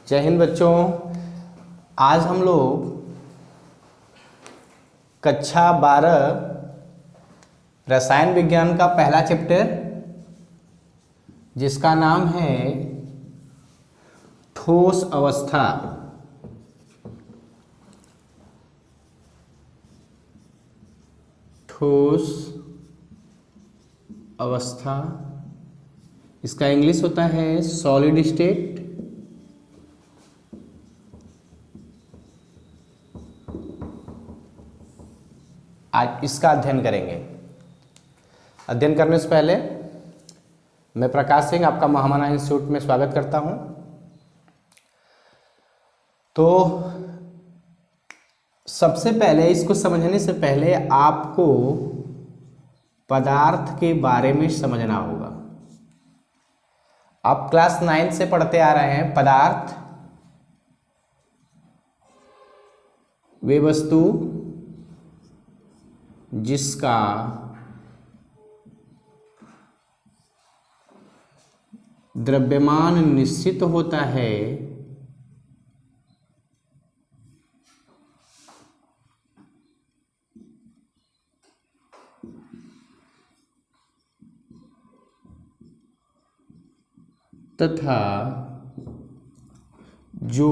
जय हिंद बच्चों। आज हम लोग कक्षा 12 रसायन विज्ञान का पहला चैप्टर जिसका नाम है ठोस अवस्था, ठोस अवस्था, इसका इंग्लिश होता है सॉलिड स्टेट। आज इसका अध्ययन करेंगे। अध्ययन करने से पहले मैं प्रकाश सिंह आपका महामाना इंस्टीट्यूट में स्वागत करता हूं। तो सबसे पहले इसको समझने से पहले आपको पदार्थ के बारे में समझना होगा। आप क्लास 9 से पढ़ते आ रहे हैं। पदार्थ वे वस्तु जिसका द्रव्यमान निश्चित होता है तथा जो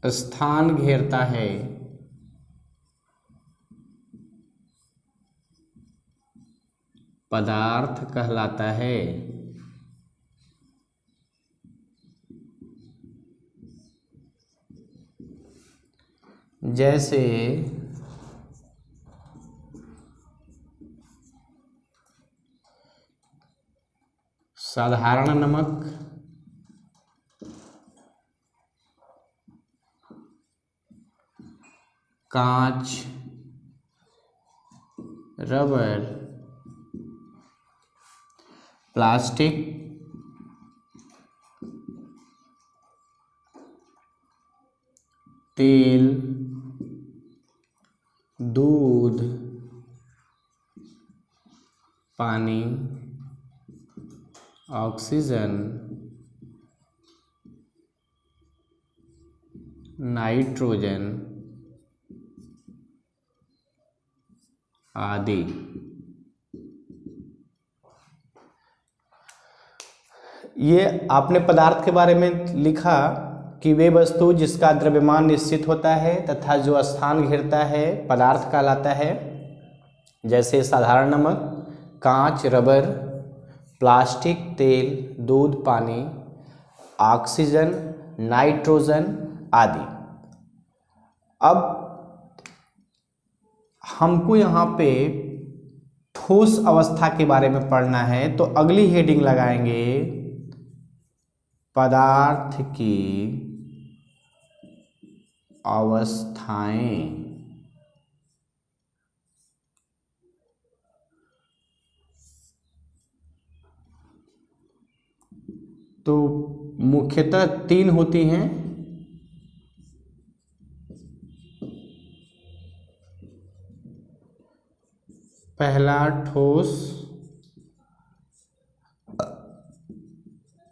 स्थान घेरता है पदार्थ कहलाता है। जैसे साधारण नमक, कांच, रबर, प्लास्टिक, तेल, दूध, पानी, ऑक्सीजन, नाइट्रोजन आदि। ये आपने पदार्थ के बारे में लिखा कि वे वस्तु जिसका द्रव्यमान निश्चित होता है तथा जो स्थान घेरता है पदार्थ कहलाता है। जैसे साधारण नमक, कांच, रबर, प्लास्टिक, तेल, दूध, पानी, ऑक्सीजन, नाइट्रोजन आदि। अब हमको यहाँ पे ठोस अवस्था के बारे में पढ़ना है, तो अगली हेडिंग लगाएंगे पदार्थ की अवस्थाएं। तो मुख्यतः 3 होती हैं। पहला ठोस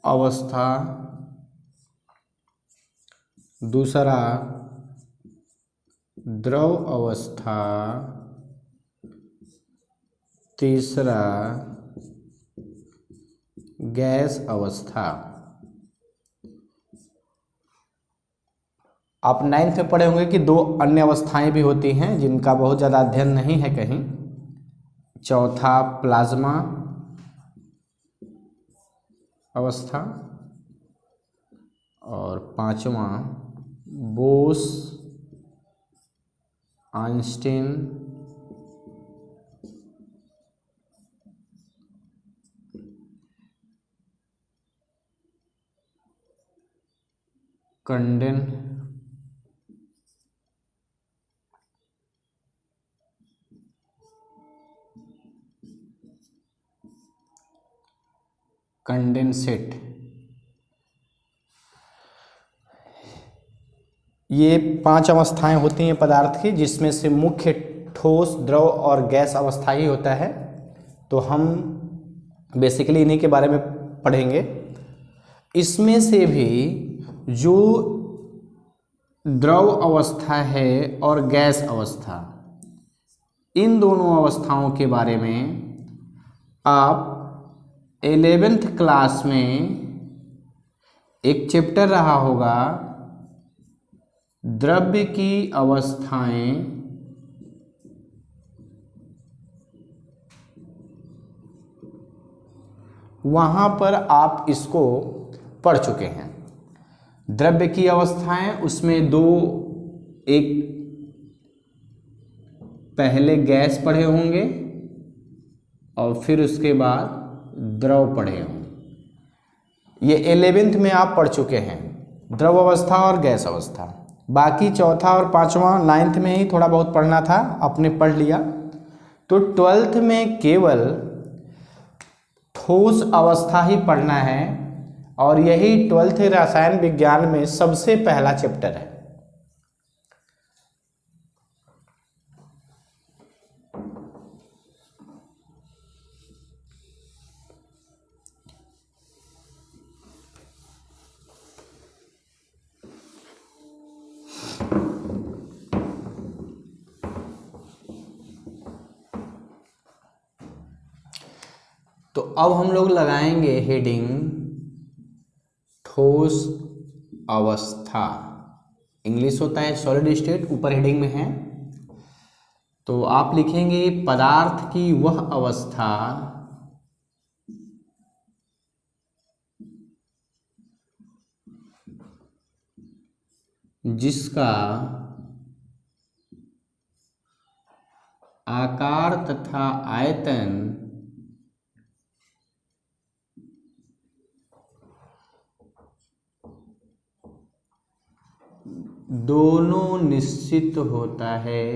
अवस्था, दूसरा द्रव अवस्था, तीसरा गैस अवस्था। आप 9th में पढ़े होंगे कि 2 अन्य अवस्थाएं भी होती हैं जिनका बहुत ज़्यादा अध्ययन नहीं है कहीं। चौथा प्लाज्मा अवस्था और 5वां बोस आइंस्टीन कंडेंसेट। ये 5 अवस्थाएं होती हैं पदार्थ की, जिसमें से मुख्य ठोस, द्रव और गैस अवस्था ही होता है। तो हम बेसिकली इन्हीं के बारे में पढ़ेंगे। इसमें से भी जो द्रव अवस्था है और गैस अवस्था, इन दोनों अवस्थाओं के बारे में आप 11th क्लास में एक चैप्टर रहा होगा, द्रव्य की अवस्थाएं, वहां पर आप इसको पढ़ चुके हैं। द्रव्य की अवस्थाएं, उसमें दो, एक पहले गैस पढ़े होंगे और फिर उसके बाद द्रव पढ़े होंगे। ये 11th में आप पढ़ चुके हैं, द्रव अवस्था और गैस अवस्था। बाकी चौथा और पांचवा 9th में ही थोड़ा बहुत पढ़ना था, आपने पढ़ लिया। तो 12th में केवल ठोस अवस्था ही पढ़ना है, और यही 12th रसायन विज्ञान में सबसे पहला चैप्टर है। तो अब हम लोग लगाएंगे हेडिंग ठोस अवस्था। इंग्लिश होता है सॉलिड स्टेट, ऊपर हेडिंग में है। तो आप लिखेंगे पदार्थ की वह अवस्था जिसका आकार तथा आयतन दोनों निश्चित होता है,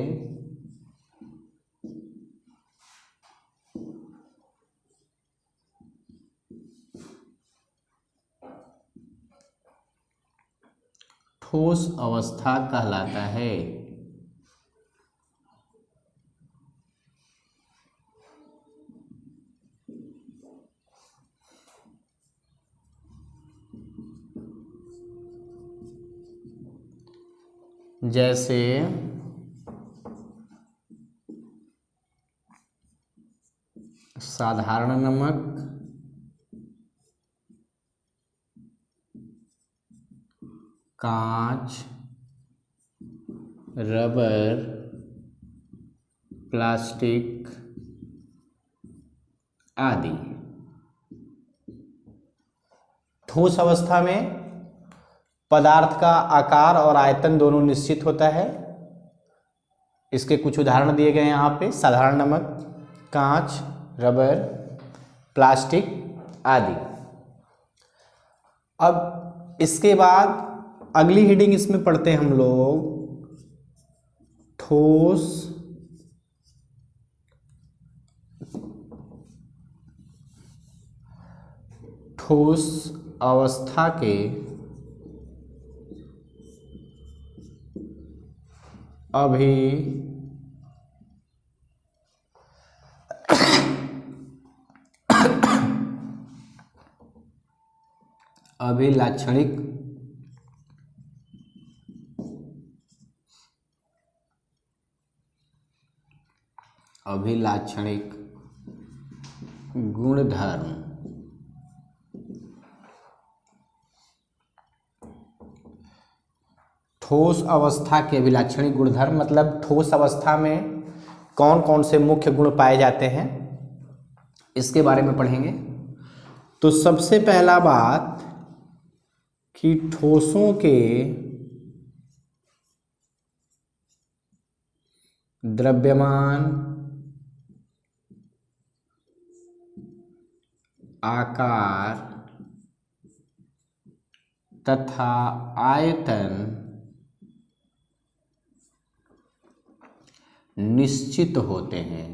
ठोस अवस्था कहलाता है। जैसे साधारण नमक, कांच, रबर, प्लास्टिक आदि। ठोस अवस्था में पदार्थ का आकार और आयतन दोनों निश्चित होता है। इसके कुछ उदाहरण दिए गए हैं यहाँ पे, साधारण नमक, कांच, रबर, प्लास्टिक आदि। अब इसके बाद अगली हेडिंग इसमें पढ़ते हैं हम लोग ठोस अवस्था के अभिलाक्षणिक गुणधर्म। ठोस अवस्था के अभिलाक्षणिक गुणधर्म मतलब ठोस अवस्था में कौन कौन से मुख्य गुण पाए जाते हैं, इसके बारे में पढ़ेंगे। तो सबसे पहला बात कि ठोसों के द्रव्यमान, आकार तथा आयतन निश्चित होते हैं।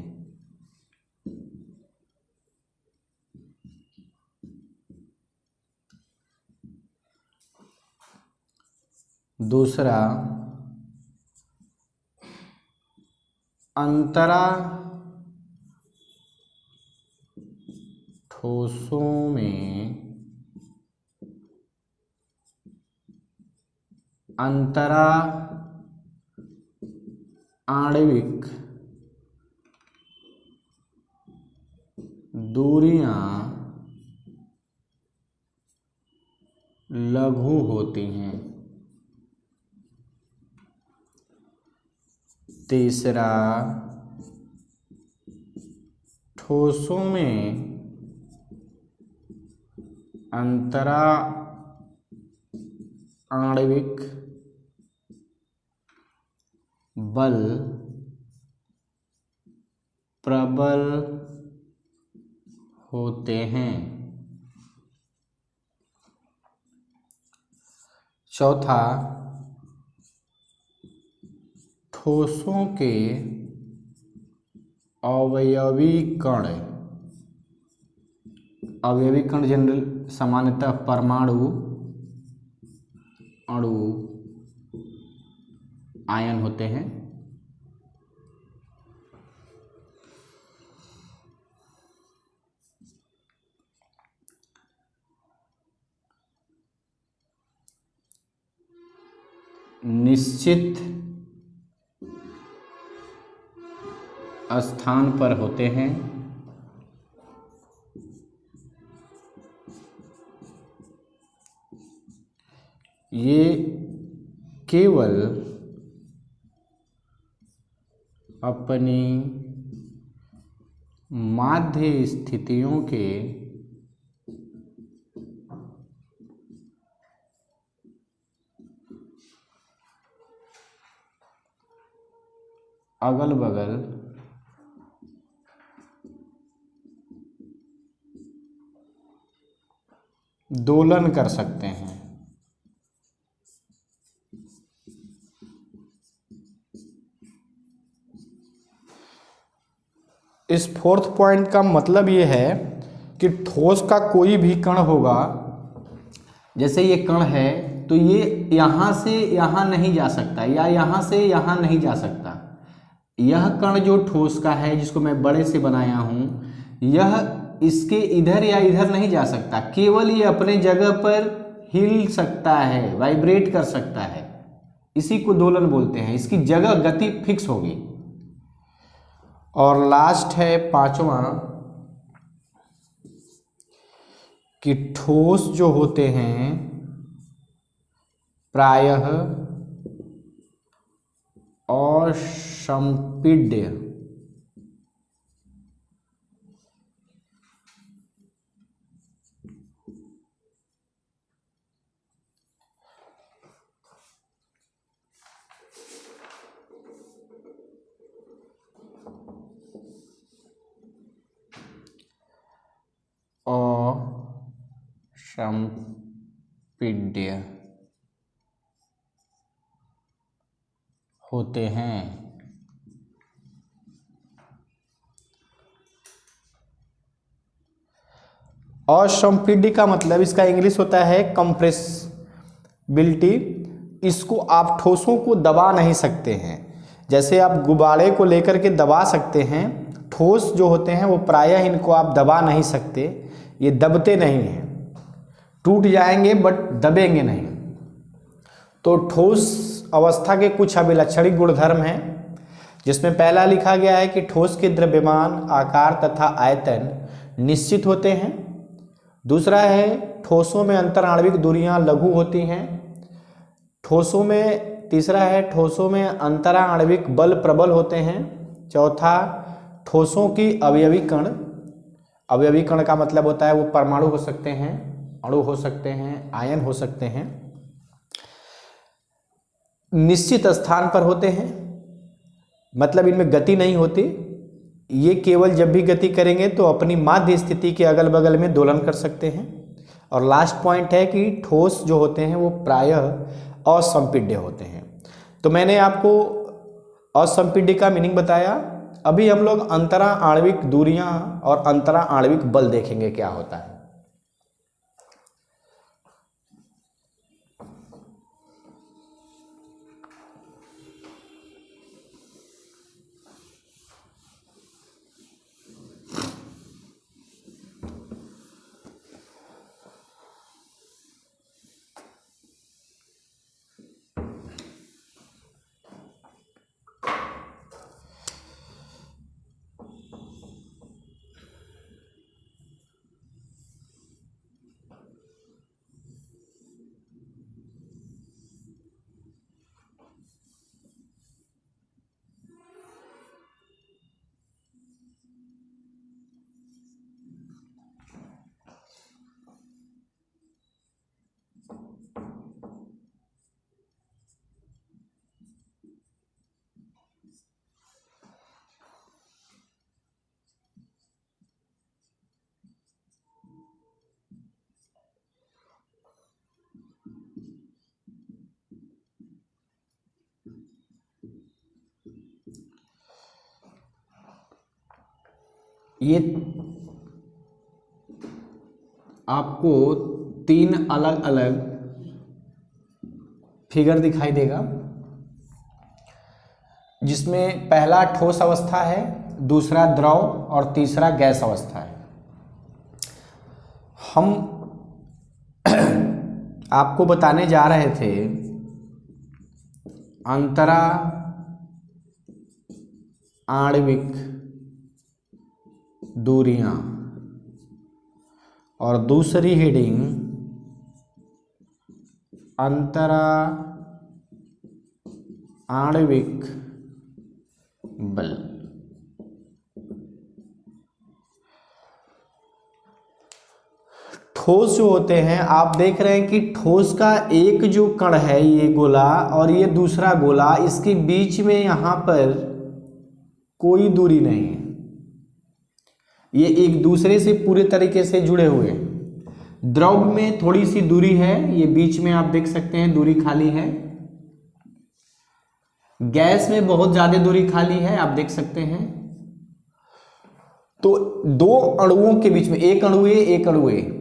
दूसरा, अंतरा ठोसों में अंतरा आणविक दूरियां लघु होती हैं। तीसरा, ठोसों में अंतरा आणविक बल प्रबल होते हैं। चौथा, ठोसों के अवयवी कण जनरल सामान्यतः परमाणु, अणु, आयन होते हैं। निश्चित स्थान पर होते हैं। ये केवल अपनी माध्य स्थितियों के अगल बगल दोलन कर सकते हैं। इस फोर्थ पॉइंट का मतलब ये है कि ठोस का कोई भी कण होगा, जैसे ये कण है तो ये यहाँ से यहाँ नहीं जा सकता या यहाँ से यहाँ नहीं जा सकता। यह कण जो ठोस का है, जिसको मैं बड़े से बनाया हूँ, यह इसके इधर या इधर नहीं जा सकता, केवल ये अपने जगह पर हिल सकता है, वाइब्रेट कर सकता है। इसी को दोलन बोलते हैं। इसकी जगह गति फिक्स होगी। और लास्ट है पांचवा, कि ठोस जो होते हैं प्रायः असंपीड्य असंपीड्य होते हैं। असंपीड्य का मतलब इसका इंग्लिश होता है कंप्रेसिबिलिटी। इसको आप ठोसों को दबा नहीं सकते हैं। जैसे आप गुब्बारे को लेकर के दबा सकते हैं, ठोस जो होते हैं वो प्रायः इनको आप दबा नहीं सकते। ये दबते नहीं हैं, टूट जाएंगे बट दबेंगे नहीं। तो ठोस अवस्था के कुछ अभिलक्षणिक गुणधर्म हैं, जिसमें पहला लिखा गया है कि ठोस के द्रव्यमान, आकार तथा आयतन निश्चित होते हैं। दूसरा है ठोसों में अंतराण्विक दूरियां लघु होती हैं। तीसरा है ठोसों में अंतराण्विक बल प्रबल होते हैं। चौथा, ठोसों की अवयवी कण का मतलब होता है वो परमाणु हो सकते हैं, अणु हो सकते हैं, आयन हो सकते हैं, निश्चित स्थान पर होते हैं, मतलब इनमें गति नहीं होती। ये केवल जब भी गति करेंगे तो अपनी माध्य स्थिति के अगल बगल में दोलन कर सकते हैं। और लास्ट पॉइंट है कि ठोस जो होते हैं वो प्रायः असंपीड्य होते हैं। तो मैंने आपको असंपीड्य का मीनिंग बताया। अभी हम लोग अंतरा आणविक दूरियां और अंतरा आणविक बल देखेंगे क्या होता है। ये आपको 3 अलग अलग फिगर दिखाई देगा, जिसमें पहला ठोस अवस्था है, दूसरा द्रव और तीसरा गैस अवस्था है। हम आपको बताने जा रहे थे अंतरा आणविक दूरियां, और दूसरी हेडिंग अंतरा आणविक बल। ठोस जो होते हैं, आप देख रहे हैं कि ठोस का एक जो कण है ये गोला और ये दूसरा गोला, इसके बीच में यहां पर कोई दूरी नहीं है, ये एक दूसरे से पूरे तरीके से जुड़े हुए हैं। द्रव में थोड़ी सी दूरी है, ये बीच में आप देख सकते हैं दूरी खाली है। गैस में बहुत ज्यादा दूरी खाली है, आप देख सकते हैं। तो दो अणुओं के बीच में, एक अणु ए एक अणु ए,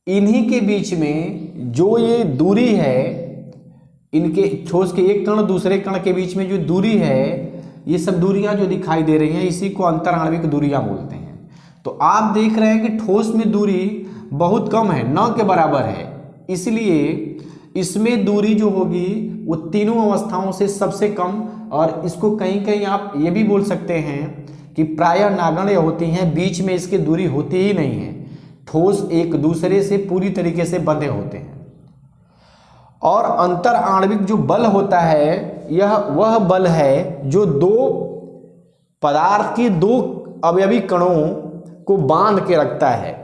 इन्हीं के बीच में जो ये दूरी है, इनके ठोस के एक कण दूसरे कण के बीच में जो दूरी है, ये सब दूरियां जो दिखाई दे रही हैं, इसी को अंतराण्विक दूरियां बोलते हैं। तो आप देख रहे हैं कि ठोस में दूरी बहुत कम है, न के बराबर है, इसलिए इसमें दूरी जो होगी वो तीनों अवस्थाओं से सबसे कम, और इसको कहीं कहीं आप ये भी बोल सकते हैं कि प्रायः नागण्य होती हैं, बीच में इसकी दूरी होती ही नहीं है। ठोस एक दूसरे से पूरी तरीके से बंधे होते हैं। और अंतर आणविक जो बल होता है, यह वह बल है जो दो पदार्थ के दो अवयवी कणों को बांध के रखता है।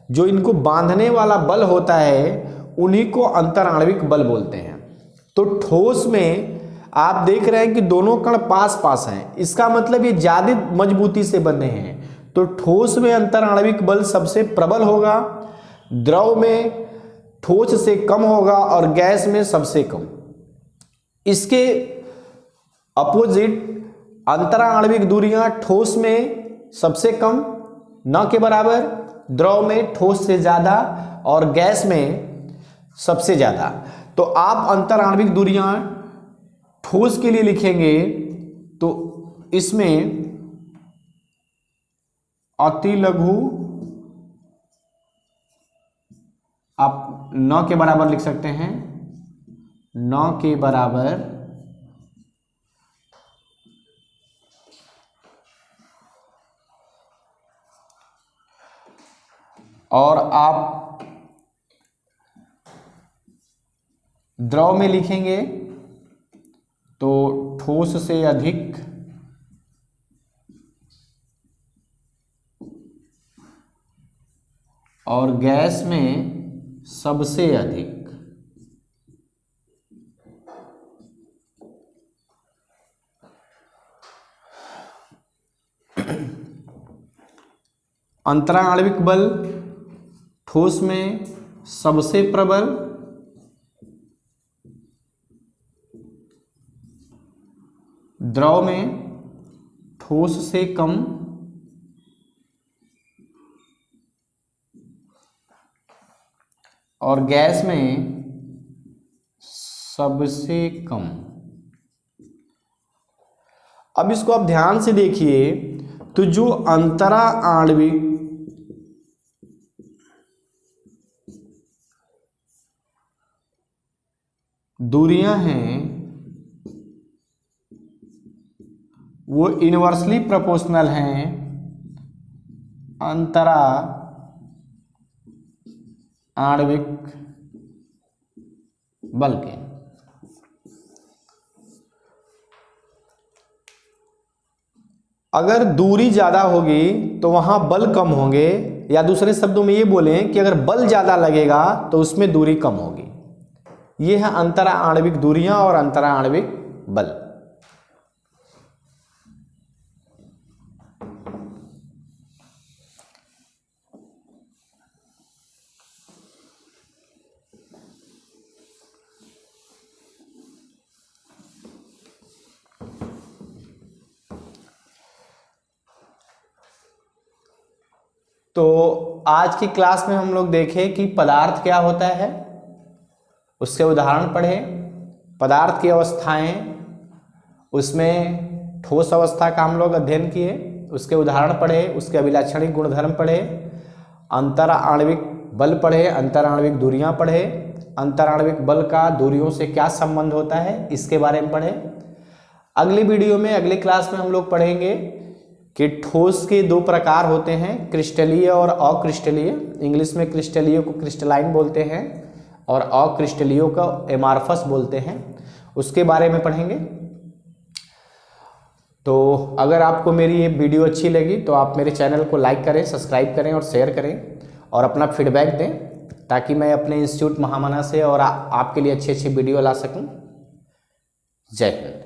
जो इनको बांधने वाला बल होता है, उन्हीं को अंतर आणविक बल बोलते हैं। तो ठोस में आप देख रहे हैं कि दोनों कण पास पास हैं, इसका मतलब ये ज्यादा मजबूती से बने हैं। तो ठोस में अंतर आणविक बल सबसे प्रबल होगा, द्रव में ठोस से कम होगा और गैस में सबसे कम। इसके अपोजिट अंतरा आणविक दूरियां ठोस में सबसे कम, न के बराबर, द्रव में ठोस से ज्यादा और गैस में सबसे ज्यादा। तो आप अंतर आणविक दूरियां ठोस के लिए लिखेंगे तो इसमें अति लघु आप न के बराबर लिख सकते हैं, न के बराबर, और आप द्रव में लिखेंगे तो ठोस से अधिक, और गैस में सबसे अधिक। अंतरा आणविक बल ठोस में सबसे प्रबल, द्रव में ठोस से कम, और गैस में सबसे कम। अब इसको आप ध्यान से देखिए, तो जो अंतरा आणविक दूरियां हैं वो इनवर्सली प्रोपोर्शनल हैं अंतरा आणविक बल के। अगर दूरी ज्यादा होगी तो वहां बल कम होंगे, या दूसरे शब्दों में ये बोलें कि अगर बल ज्यादा लगेगा तो उसमें दूरी कम होगी। ये है अंतरा आणविक दूरियां और अंतरा आणविक बल। तो आज की क्लास में हम लोग देखें कि पदार्थ क्या होता है, उसके उदाहरण पढ़े, पदार्थ की अवस्थाएं, उसमें ठोस अवस्था का हम लोग अध्ययन किए, उसके उदाहरण पढ़े, उसके अभिलाक्षणिक गुणधर्म पढ़े, अंतर आणविक बल पढ़े, अंतर आणविक दूरियां पढ़े, अंतर आणविक बल का दूरियों से क्या संबंध होता है इसके बारे में पढ़े। अगली वीडियो में, अगली क्लास में हम लोग पढ़ेंगे कि ठोस के दो प्रकार होते हैं, क्रिस्टलीय और अक्रिस्टलीय। इंग्लिश में क्रिस्टलीय को क्रिस्टलाइन बोलते हैं और अक्रिस्टलीय को एमार्फस बोलते हैं, उसके बारे में पढ़ेंगे। तो अगर आपको मेरी ये वीडियो अच्छी लगी तो आप मेरे चैनल को लाइक करें, सब्सक्राइब करें और शेयर करें और अपना फीडबैक दें, ताकि मैं अपने इंस्टीट्यूट महामना से और आपके लिए अच्छी अच्छी वीडियो ला सकूं। जय हिंद।